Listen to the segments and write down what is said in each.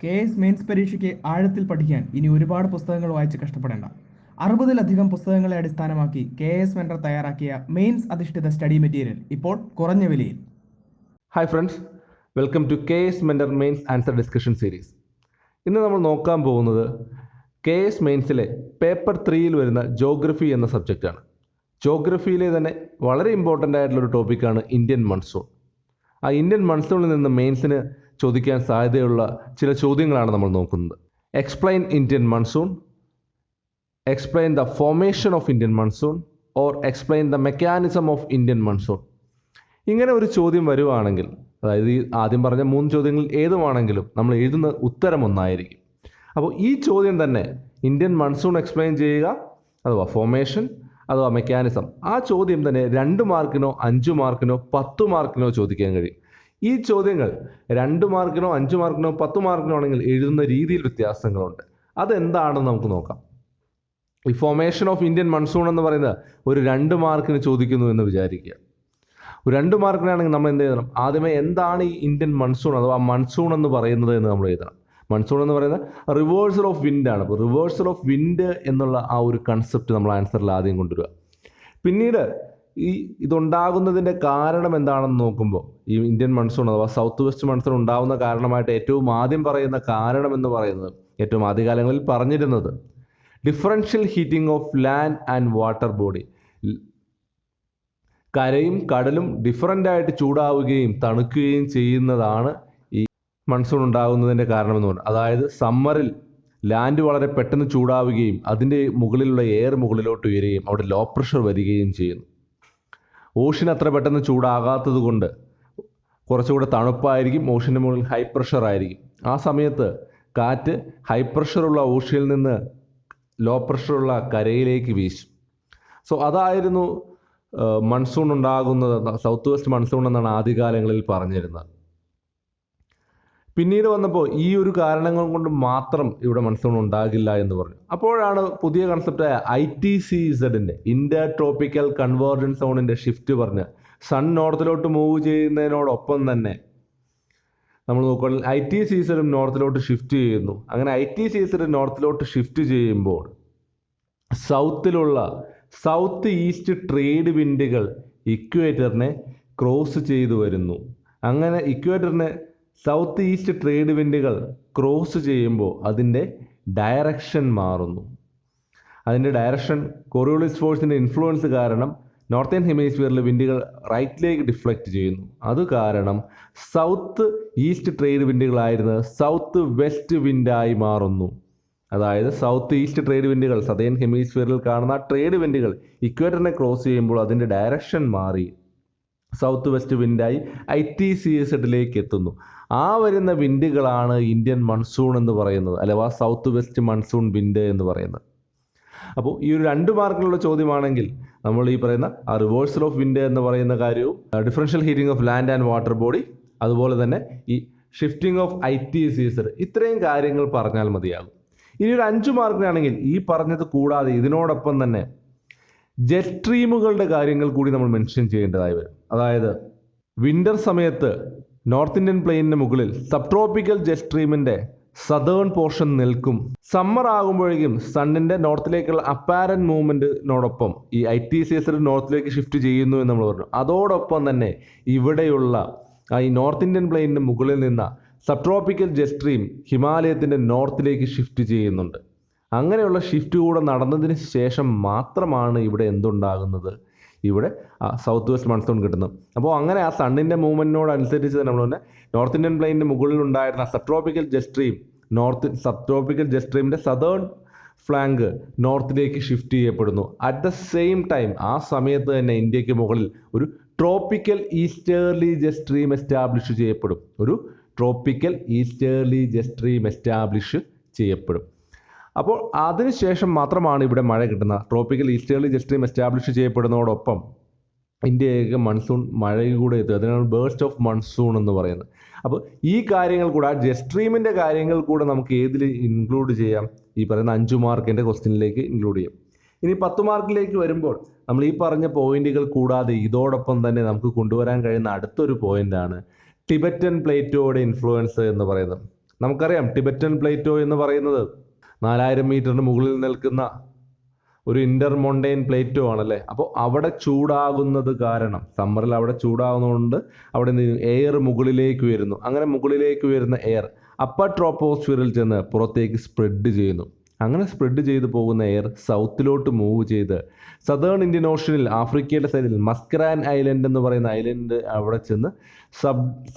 KS mains പരീക്ഷയ്ക്ക് ആഴത്തിൽ പഠിക്കാൻ ഇനി ഒരുപാട് പുസ്തകങ്ങൾ വായിച്ച് കഷ്ടപ്പെടേണ്ട. 60-ലധികം പുസ്തകങ്ങളെ അടിസ്ഥാനമാക്കി KS മെന്റർ തയ്യാറാക്കിയ മെയിൻസ് അധിഷ്ഠിത സ്റ്റഡി മെറ്റീരിയൽ ഇപ്പോൾ കുറഞ്ഞ വിലയിൽ. Hi friends, welcome to KS mentor mains answer discussion series. ഇന്ന് നമ്മൾ നോക്കാൻ പോകുന്നത് KS മെയിൻസിലെ പേപ്പർ 3-ൽ വരുന്ന ജോഗ്രഫി എന്ന സബ്ജക്റ്റാണ്. ജോഗ്രഫിയിലെ തന്നെ വളരെ ഇമ്പോർട്ടൻ്റ് ആയിട്ടുള്ളൊരു ടോപ്പിക്കാണ് ഇന്ത്യൻ മൺസൂൺ. ആ ഇന്ത്യൻ മൺസൂണിൽ നിന്ന് മെയിൻസിന് ചോദിക്കാൻ സാധ്യതയുള്ള ചില ചോദ്യങ്ങളാണ് നമ്മൾ നോക്കുന്നത്. Explain Indian monsoon, explain the formation of Indian monsoon or explain the mechanism of Indian monsoon. ഇങ്ങനെ ഒരു ചോദ്യം വരുവാണെങ്കിൽ, അതായത് ഈ ആദ്യം പറഞ്ഞ 3 ചോദ്യങ്ങളിൽ ഏതുമാണെങ്കിലും നമ്മൾ എഴുതുന്ന ഉത്തരം ഒന്നായിരിക്കും. അപ്പോൾ ഈ ചോദ്യം തന്നെ ഇന്ത്യൻ മൺസൂൺ എക്സ്പ്ലെയിൻ ചെയ്യുക അഥവാ ഫോർമേഷൻ അഥവാ മെക്കാനിസം, ആ ചോദ്യം തന്നെ 2 മാർക്കിനോ 5 മാർക്കിനോ 10 മാർക്കിനോ ചോദിക്കാൻ കഴിയും. ഈ ചോദ്യങ്ങൾ 2 മാർക്കിനോ 5 മാർക്കിനോ 10 മാർക്കിനോ ആണെങ്കിൽ എഴുതുന്ന രീതിയിൽ വ്യത്യാസങ്ങളുണ്ട്. അതെന്താണെന്ന് നമുക്ക് നോക്കാം. ഈ ഫോർമേഷൻ ഓഫ് ഇന്ത്യൻ മൺസൂൺ എന്ന് പറയുന്നത് ഒരു 2 മാർക്കിന് ചോദിക്കുന്നു എന്ന് വിചാരിക്കുക. ഒരു 2 മാർക്കിനാണെങ്കിൽ നമ്മൾ എന്ത് എഴുതണം? ആദ്യമേ എന്താണ് ഈ ഇന്ത്യൻ മൺസൂൺ അഥവാ മൺസൂൺ എന്ന് പറയുന്നത് എന്ന് നമ്മൾ എഴുതണം. മൺസൂൺ എന്ന് പറയുന്നത് റിവേഴ്സൽ ഓഫ് വിൻഡ് ആണ്. അപ്പോൾ റിവേഴ്സൽ ഓഫ് വിൻഡ് എന്നുള്ള ആ ഒരു കൺസെപ്റ്റ് നമ്മൾ ആൻസറിൽ ആദ്യം കൊണ്ടുവരിക. പിന്നീട് ഇതുണ്ടാകുന്നതിൻ്റെ കാരണം എന്താണെന്ന് നോക്കുമ്പോൾ ഈ ഇന്ത്യൻ മൺസൂൺ അഥവാ സൗത്ത് വെസ്റ്റ് മൺസൂൺ ഉണ്ടാകുന്ന കാരണമായിട്ട് ഏറ്റവും ആദ്യം പറയുന്ന കാരണം എന്ന് പറയുന്നത്, ഏറ്റവും ആദ്യകാലങ്ങളിൽ പറഞ്ഞിരുന്നത് differential heating of land and water body, കരയും കടലും ഡിഫറൻ്റ് ആയിട്ട് ചൂടാവുകയും തണുക്കുകയും ചെയ്യുന്നതാണ് ഈ മൺസൂൺ ഉണ്ടാകുന്നതിൻ്റെ കാരണമെന്ന് പറയുന്നത്. അതായത് സമ്മറിൽ ലാൻഡ് വളരെ പെട്ടെന്ന് ചൂടാവുകയും അതിൻ്റെ മുകളിലുള്ള എയർ മുകളിലോട്ട് ഉയരുകയും അവിടെ ലോ പ്രഷർ വരികയും ചെയ്യുന്നു. ഓഷ്യൻ അത്ര പെട്ടെന്ന് ചൂടാകാത്തത് കൊണ്ട് കുറച്ചുകൂടെ തണുപ്പായിരിക്കും, ഓഷ്യൻ്റെ മുകളിൽ ഹൈ പ്രഷർ ആയിരിക്കും. ആ സമയത്ത് കാറ്റ് ഹൈ പ്രഷറുള്ള ഓഷ്യനിൽ നിന്ന് ലോ പ്രഷറുള്ള കരയിലേക്ക് വീശും. സോ അതായിരുന്നു മൺസൂൺ ഉണ്ടാകുന്നത്, സൗത്ത് വെസ്റ്റ് മൺസൂൺ എന്നാണ് ആദ്യകാലങ്ങളിൽ പറഞ്ഞിരുന്നത്. പിന്നീട് വന്നപ്പോൾ ഈ ഒരു കാരണങ്ങൾ കൊണ്ട് മാത്രം ഇവിടെ മൺസൂൺ ഉണ്ടാകില്ല എന്ന് പറഞ്ഞു. അപ്പോഴാണ് പുതിയ കൺസെപ്റ്റായ ITCZന്റെ ഇന്റർ ട്രോപ്പിക്കൽ കൺവേർജൻസ് സോണിന്റെ ഷിഫ്റ്റ് പറഞ്ഞ് സൺ നോർത്തിലോട്ട് മൂവ് ചെയ്യുന്നതിനോടൊപ്പം തന്നെ നമ്മൾ നോക്കുകയാണെങ്കിൽ ITCZ നോർത്തിലോട്ട് ഷിഫ്റ്റ് ചെയ്യുന്നു. അങ്ങനെ ITCZ നോർത്തിലോട്ട് ഷിഫ്റ്റ് ചെയ്യുമ്പോൾ സൗത്ത് ഈസ്റ്റ് ട്രേഡ് വിൻഡുകൾ ഇക്വേറ്ററിനെ ക്രോസ് ചെയ്തു വരുന്നു. അങ്ങനെ ഇക്വേറ്ററിനെ സൗത്ത് ഈസ്റ്റ് ട്രേഡ് വിൻഡുകൾ ക്രോസ് ചെയ്യുമ്പോൾ അതിൻ്റെ ഡയറക്ഷൻ മാറുന്നു. അതിൻ്റെ ഡയറക്ഷൻ കോറിയോളിസ് ഫോഴ്സിൻ്റെ ഇൻഫ്ലുവൻസ് കാരണം നോർത്തേൺ ഹെമിസ്ഫിയറിലെ വിൻഡുകൾ റൈറ്റിലേക്ക് ഡിഫ്ലക്റ്റ് ചെയ്യുന്നു. അത് കാരണം സൗത്ത് ഈസ്റ്റ് ട്രേഡ് വിൻഡുകളായിരുന്നത് സൗത്ത് വെസ്റ്റ് വിൻഡായി മാറുന്നു. അതായത് സൗത്ത് ഈസ്റ്റ് ട്രേഡ് വിൻഡുകൾ, സദേൺ ഹെമിസ്ഫിയറിൽ കാണുന്ന ട്രേഡ് വിൻഡുകൾ ഇക്വേറ്ററിനെ ക്രോസ് ചെയ്യുമ്പോൾ അതിൻ്റെ ഡയറക്ഷൻ മാറി സൗത്ത് വെസ്റ്റ് വിൻഡായി ITCZലേക്ക് എത്തുന്നു. ആ വരുന്ന വിൻഡുകളാണ് ഇന്ത്യൻ മൺസൂൺ എന്ന് പറയുന്നത്, അഥവാ സൗത്ത് വെസ്റ്റ് മൺസൂൺ വിൻഡ് എന്ന് പറയുന്നത്. അപ്പോൾ ഈ ഒരു 2 മാർക്കിലുള്ള ചോദ്യമാണെങ്കിൽ നമ്മൾ ഈ പറയുന്ന ആ റിവേഴ്സൽ ഓഫ് വിൻഡ് എന്ന് പറയുന്ന കാര്യവും differential heating of land and water body, അതുപോലെ തന്നെ ഈ ഷിഫ്റ്റിംഗ് ഓഫ് ITCZ, ഇത്രയും കാര്യങ്ങൾ പറഞ്ഞാൽ മതിയാകും. ഇനി ഒരു 5 മാർക്കിനാണെങ്കിൽ ഈ പറഞ്ഞത് കൂടാതെ ഇതിനോടൊപ്പം തന്നെ ജെറ്റ് സ്ട്രീമുകളുടെ കാര്യങ്ങൾ കൂടി നമ്മൾ മെൻഷൻ ചെയ്യേണ്ടതായി വരും. അതായത് വിന്റർ സമയത്ത് നോർത്ത് ഇന്ത്യൻ പ്ലെയിനിന് മുകളിൽ സബ് ട്രോപ്പിക്കൽ ജെറ്റ് സ്ട്രീമിന്റെ സദേൺ പോർഷൻ നിൽക്കും. സമ്മർ ആകുമ്പോഴേക്കും സണ്ണിന്റെ നോർത്തിലേക്കുള്ള അപ്പാരന്റ് മൂവ്മെന്റിനോടൊപ്പം ഈ ITCZ നോർത്തിലേക്ക് ഷിഫ്റ്റ് ചെയ്യുന്നു എന്ന് നമ്മൾ പറഞ്ഞു. അതോടൊപ്പം തന്നെ ഇവിടെയുള്ള ഈ നോർത്ത് ഇന്ത്യൻ പ്ലെയിനിന് മുകളിൽ നിന്ന സബ് ട്രോപ്പിക്കൽ ജെറ്റ് സ്ട്രീം ഹിമാലയത്തിന്റെ നോർത്തിലേക്ക് ഷിഫ്റ്റ് ചെയ്യുന്നുണ്ട്. അങ്ങനെയുള്ള ഷിഫ്റ്റ് കൂടെ നടന്നതിന് ശേഷം മാത്രമാണ് ഇവിടെ എന്തുണ്ടാകുന്നത്? ഇവിടെ സൗത്ത് വെസ്റ്റ് മൺസൂൺ കിട്ടുന്നത്. അപ്പോൾ അങ്ങനെ ആ സണ്ണിൻ്റെ മൂവ്മെൻറ്റിനോട് അനുസരിച്ച് തന്നെ നമ്മൾ തന്നെ നോർത്ത് ഇന്ത്യൻ പ്ലെയിനിൻ്റെ മുകളിൽ ഉണ്ടായിരുന്ന സബ് ട്രോപ്പിക്കൽ ജെറ്റ് സ്ട്രീമിൻ്റെ സദേൺ ഫ്ലാങ്ക് നോർത്തിലേക്ക് ഷിഫ്റ്റ് ചെയ്യപ്പെടുന്നു. അറ്റ് ദ സെയിം ടൈം ആ സമയത്ത് തന്നെ ഇന്ത്യക്ക് മുകളിൽ ഒരു tropical easterly jet stream establish ചെയ്യപ്പെടും. അപ്പോൾ അതിനുശേഷം മാത്രമാണ് ഇവിടെ മഴ കിട്ടുന്നത്. Tropical easterly jet stream establish ചെയ്യപ്പെടുന്നതോടൊപ്പം ഇന്ത്യയിലേക്ക് മൺസൂൺ മഴ കൂടെ എത്തും. അതിനാണ് ബേർസ്റ്റ് ഓഫ് മൺസൂൺ എന്ന് പറയുന്നത്. അപ്പോൾ ഈ കാര്യങ്ങൾ കൂടെ, ആ ജെറ്റ് സ്ട്രീമിൻ്റെ കാര്യങ്ങൾ കൂടെ നമുക്ക് ഏതിൽ ഇൻക്ലൂഡ് ചെയ്യാം? ഈ പറയുന്ന 5 മാർക്കിൻ്റെ ക്വസ്റ്റ്യനിലേക്ക് ഇൻക്ലൂഡ് ചെയ്യാം. ഇനി 10 മാർക്കിലേക്ക് വരുമ്പോൾ നമ്മൾ ഈ പറഞ്ഞ പോയിന്റുകൾ കൂടാതെ ഇതോടൊപ്പം തന്നെ നമുക്ക് കൊണ്ടുവരാൻ കഴിയുന്ന അടുത്തൊരു പോയിന്റാണ് ടിബറ്റൻ പ്ലേറ്റോയുടെ ഇൻഫ്ലുവൻസ് എന്ന് പറയുന്നത്. നമുക്കറിയാം ടിബറ്റൻ പ്ലേറ്റോ എന്ന് പറയുന്നത് 4000 മീറ്ററിന് മുകളിൽ നിൽക്കുന്ന ഒരു ഇന്റർമൊണ്ടൈൻ പ്ലേറ്റോ ആണല്ലേ. അപ്പോൾ അവിടെ ചൂടാകുന്നത് കാരണം, സമ്മറിൽ അവിടെ ചൂടാകുന്നതുകൊണ്ട് അവിടെ നിന്ന് എയർ മുകളിലേക്ക് വരുന്നു. അങ്ങനെ മുകളിലേക്ക് വരുന്ന എയർ അപ്പർ ട്രോപ്പോസ്ഫിയറിൽ ചെന്ന് പുറത്തേക്ക് സ്പ്രെഡ് ചെയ്യുന്നു. അങ്ങനെ സ്പ്രെഡ് ചെയ്ത് പോകുന്ന എയർ സൗത്തിലോട്ട് മൂവ് ചെയ്ത് സദേൺ ഇന്ത്യൻ ഓഷനിൽ ആഫ്രിക്കയുടെ സൈഡിൽ മസ്കറാൻ ഐലൻഡ് എന്ന് പറയുന്ന ഐലൻഡ് അവിടെ ചെന്ന്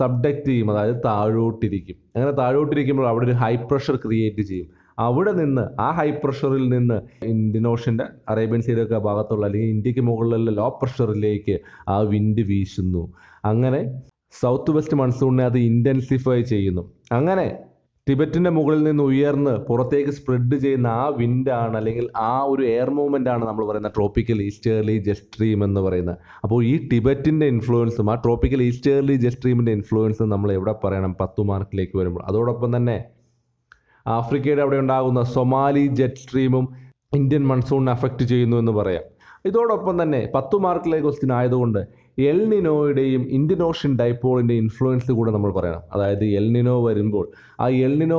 സബ്ഡക്റ്റ് ചെയ്യും, അതായത് താഴോട്ടിരിക്കും. അങ്ങനെ താഴോട്ടിരിക്കുമ്പോൾ അവിടെ ഒരു ഹൈ പ്രഷർ ക്രിയേറ്റ് ചെയ്യും. അവിടെ നിന്ന് ആ ഹൈ പ്രഷറിൽ നിന്ന് ഇന്ത്യൻ ഓഷൻ്റെ അറേബ്യൻ സീലൊക്കെ ഭാഗത്തുള്ള അല്ലെങ്കിൽ ഇന്ത്യക്ക് മുകളിലുള്ള ലോ പ്രഷറിലേക്ക് ആ വിൻഡ് വീശുന്നു. അങ്ങനെ സൗത്ത് വെസ്റ്റ് മൺസൂണിനെ അത് ഇൻറ്റൻസിഫൈ ചെയ്യുന്നു. അങ്ങനെ ടിബറ്റിൻ്റെ മുകളിൽ നിന്ന് ഉയർന്ന് പുറത്തേക്ക് സ്പ്രെഡ് ചെയ്യുന്ന ആ വിൻഡാണ്, അല്ലെങ്കിൽ ആ ഒരു എയർ മൂവ്മെൻ്റ് ആണ് നമ്മൾ പറയുന്ന ട്രോപ്പിക്കൽ ഈസ്റ്റേർലി ജെറ്റ് സ്ട്രീം എന്ന് പറയുന്നത്. അപ്പോൾ ഈ ടിബറ്റിൻ്റെ ഇൻഫ്ലുവൻസും ആ ട്രോപ്പിക്കൽ ഈസ്റ്റേർലി ജെറ്റ് സ്ട്രീമിൻ്റെ ഇൻഫ്ലുവൻസും നമ്മൾ എവിടെ പറയണം? 10 മാർക്കിലേക്ക് വരുമ്പോൾ. അതോടൊപ്പം തന്നെ ആഫ്രിക്കയുടെ അവിടെ ഉണ്ടാകുന്ന സൊമാലി ജെറ്റ് സ്ട്രീമും ഇന്ത്യൻ മൺസൂണിനെ അഫക്റ്റ് ചെയ്യുന്നു എന്ന് പറയാം. ഇതോടൊപ്പം തന്നെ 10 മാർക്കിലെ ക്വസ്റ്റ്യൻ ആയതുകൊണ്ട് എൽ നിനോയുടെയും ഇന്ത്യൻ ഓഷ്യൻ ഡൈപോളിൻ്റെയും ഇൻഫ്ലുവൻസ് കൂടെ നമ്മൾ പറയണം. അതായത് എൽ നിനോ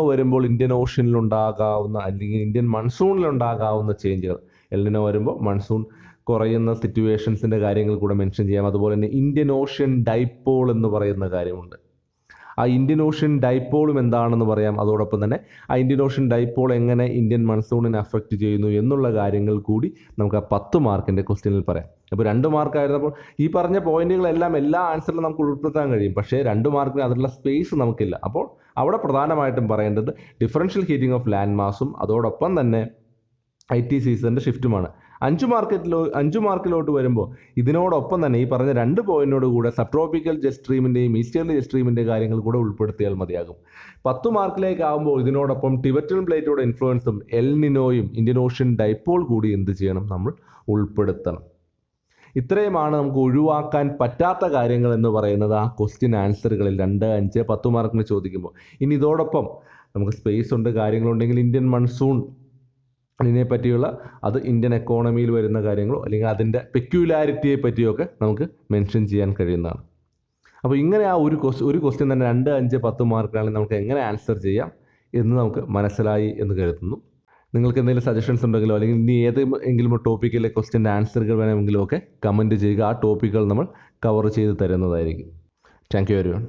വരുമ്പോൾ ഇന്ത്യൻ ഓഷ്യനിൽ ഉണ്ടാകാവുന്ന അല്ലെങ്കിൽ ഇന്ത്യൻ മൺസൂണിൽ ഉണ്ടാകാവുന്ന ചേഞ്ചുകൾ. എൽ നിനോ വരുമ്പോൾ മൺസൂൺ കുറയുന്ന സിറ്റുവേഷൻസിൻ്റെ കാര്യങ്ങൾ കൂടെ മെൻഷൻ ചെയ്യാം. അതുപോലെ തന്നെ ഇന്ത്യൻ ഓഷ്യൻ ഡൈപോൾ എന്ന് പറയുന്ന കാര്യമുണ്ട്. ആ ഇന്ത്യൻ ഓഷ്യൻ ഡൈപോളും എന്താണെന്ന് പറയാം. അതോടൊപ്പം തന്നെ ആ ഇന്ത്യൻ ഓഷ്യൻ ഡൈപോൾ എങ്ങനെ ഇന്ത്യൻ മൺസൂണിനെ അഫക്റ്റ് ചെയ്യുന്നു എന്നുള്ള കാര്യങ്ങൾ കൂടി നമുക്ക് ആ 10 മാർക്കിൻ്റെ ക്വസ്റ്റ്യനിൽ പറയാം. അപ്പോൾ 2 മാർക്കായിരുന്നപ്പോൾ ഈ പറഞ്ഞ പോയിന്റുകളെല്ലാം എല്ലാ ആൻസറിലും നമുക്ക് ഉൾപ്പെടുത്താൻ കഴിയും. പക്ഷേ 2 മാർക്കിന് അതിനുള്ള സ്പേസ് നമുക്കില്ല. അപ്പോൾ അവിടെ പ്രധാനമായിട്ടും പറയേണ്ടത് ഡിഫറൻഷ്യൽ ഹീറ്റിംഗ് ഓഫ് ലാൻഡ് മാസും അതോടൊപ്പം തന്നെ IT സീസണിൻ്റെ ഷിഫ്റ്റുമാണ്. 5 മാർക്കിലോട്ട് വരുമ്പോൾ ഇതിനോടൊപ്പം തന്നെ ഈ പറഞ്ഞ 2 പോയിന്റിനോട് കൂടെ സബ് ട്രോപ്പിക്കൽ ജെറ്റ് സ്ട്രീമിൻ്റെയും ഈസ്റ്റേർലി ജെറ്റ് സ്ട്രീമിൻ്റെ കാര്യങ്ങൾ കൂടെ ഉൾപ്പെടുത്തിയാൽ മതിയാകും. 10 മാർക്കിലേക്ക് ആകുമ്പോൾ ഇതിനോടൊപ്പം ടിബറ്റൻ പ്ലേറ്റോയുടെ ഇൻഫ്ലുവൻസും എൽ നിനോയും ഇന്ത്യൻ ഓഷ്യൻ ഡൈപോൾ കൂടി എന്ത് ചെയ്യണം? നമ്മൾ ഉൾപ്പെടുത്തണം. ഇത്രയുമാണ് നമുക്ക് ഒഴിവാക്കാൻ പറ്റാത്ത കാര്യങ്ങൾ എന്ന് പറയുന്നത് ആ ക്വസ്റ്റ്യൻ ആൻസറുകളിൽ 2, 5, 10 മാർക്കിന് ചോദിക്കുമ്പോൾ. ഇനി ഇതോടൊപ്പം നമുക്ക് സ്പേസ് ഉണ്ട്, കാര്യങ്ങളുണ്ടെങ്കിൽ ഇന്ത്യൻ മൺസൂൺ അതിനെ പറ്റിയുള്ള അത് ഇന്ത്യൻ എക്കോണമിയിൽ വരുന്ന കാര്യങ്ങളോ അല്ലെങ്കിൽ അതിൻ്റെ പെക്യുലാരിറ്റിയെ പറ്റിയൊക്കെ നമുക്ക് മെൻഷൻ ചെയ്യാൻ കഴിയുന്നതാണ്. അപ്പോൾ ഇങ്ങനെ ആ ഒരു ക്വസ്റ്റ്യൻ തന്നെ 2, 5, 10 മാർക്കാണെങ്കിൽ നമുക്ക് എങ്ങനെ ആൻസർ ചെയ്യാം എന്ന് നമുക്ക് മനസ്സിലായി എന്ന് കരുതുന്നു. നിങ്ങൾക്ക് എന്തെങ്കിലും സജഷൻസ് ഉണ്ടെങ്കിലോ അല്ലെങ്കിൽ ഇനി ഏതെങ്കിലും ടോപ്പിക്കിലെ ക്വസ്റ്റ്യൻ്റെ ആൻസറുകൾ വേണമെങ്കിലും ഒക്കെ കമൻറ്റ് ചെയ്യുക. ആ ടോപ്പിക്കുകൾ നമ്മൾ കവർ ചെയ്ത് തരുന്നതായിരിക്കും. Thank you everyone.